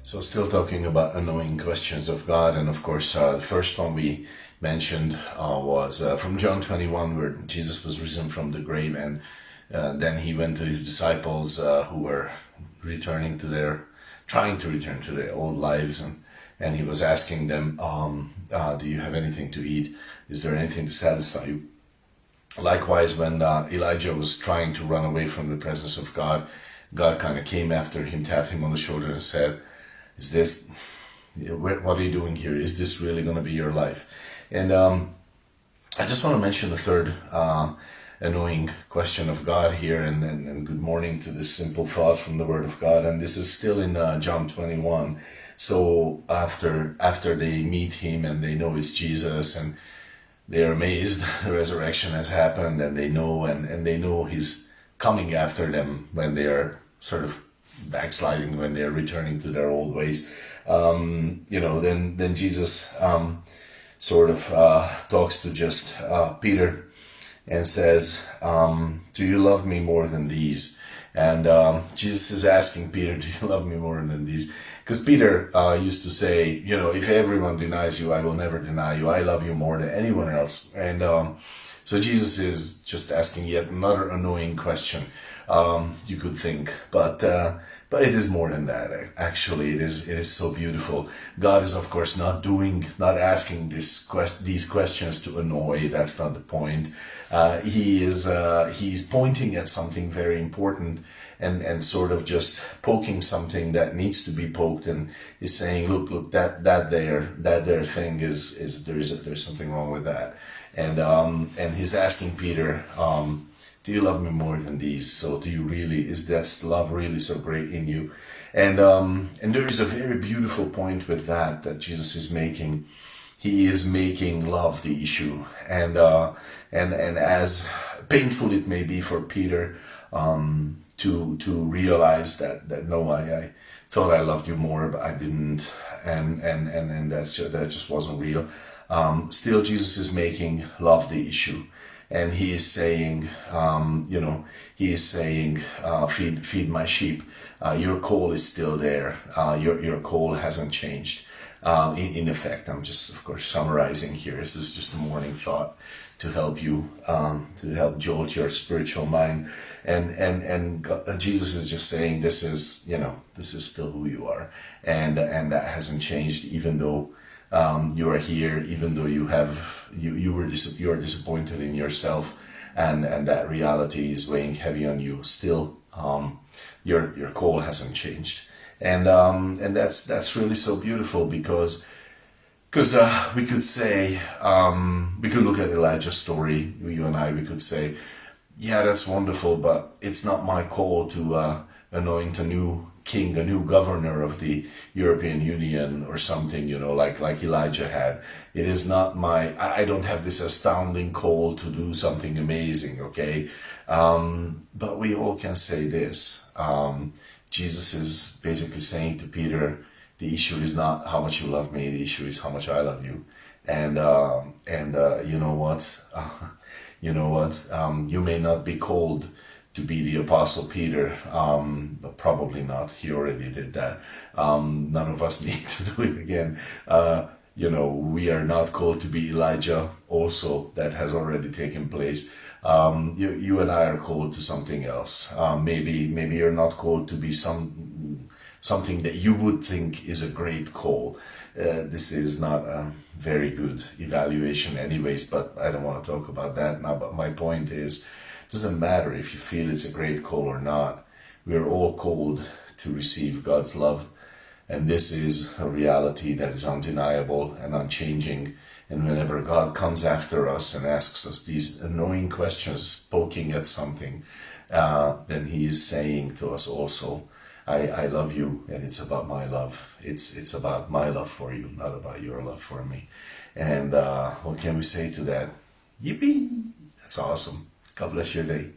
So still talking about annoying questions of God, and of course the first one we mentioned was from John 21, where Jesus was risen from the grave, and then he went to his disciples who were trying to return to their old lives, and he was asking them, do you have anything to eat? Is there anything to satisfy you? Likewise, when Elijah was trying to run away from the presence of God, God kind of came after him, tapped him on the shoulder and said, what are you doing here? Is this really going to be your life? And I just want to mention the third annoying question of God here, and good morning to this simple thought from the Word of God. And this is still in John 21. So after they meet him and they know it's Jesus, and they're amazed, the resurrection has happened, and they know he's coming after them when they are sort of backsliding, when they're returning to their old ways. Then Jesus sort of talks to just Peter and says, do you love me more than these? And Jesus is asking Peter, do you love me more than these? Because Peter used to say, if everyone denies you, I will never deny you. I love you more than anyone else. And so Jesus is just asking yet another annoying question, you could think. But it is more than that. Actually, it is so beautiful. God is, of course, not asking these questions to annoy. That's not the point. He's pointing at something very important, and sort of just poking something that needs to be poked, and is saying, look, that there thing is there's something wrong with that, and he's asking Peter, do you love me more than these? So is that love really so great in you? And there is a very beautiful point with that Jesus is making. He is making love the issue, and as painful it may be for Peter to realize that no, I thought I loved you more, but I didn't, and that just wasn't real. Still, Jesus is making love the issue. And he is saying, feed my sheep. Your call is still there. Your call hasn't changed. In effect, I'm just, of course, summarizing here. This is just a morning thought to help you, to help jolt your spiritual mind. And God, Jesus is just saying, this is still who you are, and that hasn't changed, even though you are here, even though you are disappointed in yourself, and that reality is weighing heavy on you. Still, your call hasn't changed, and that's really so beautiful, because we could say, we could look at Elijah's story, you and I, we could say, yeah, that's wonderful, but it's not my call to anoint a new king, a new governor of the European Union or something, like Elijah had. It is not I don't have this astounding call to do something amazing, okay? But we all can say this. Jesus is basically saying to Peter, the issue is not how much you love me, the issue is how much I love you. And you know what? You may not be called to be the Apostle Peter, but probably not. He already did that. None of us need to do it again. We are not called to be Elijah also. That has already taken place. You and I are called to something else. Maybe you're not called to be something that you would think is a great call. This is not a very good evaluation anyways, but I don't want to talk about that now. But my point is, it doesn't matter if you feel it's a great call or not. We're all called to receive God's love, and this is a reality that is undeniable and unchanging. And whenever God comes after us and asks us these annoying questions, poking at something, then he is saying to us also, I love you, and it's about my love. It's about my love for you, not about your love for me. And what can we say to that? Yippee! That's awesome. God bless your day.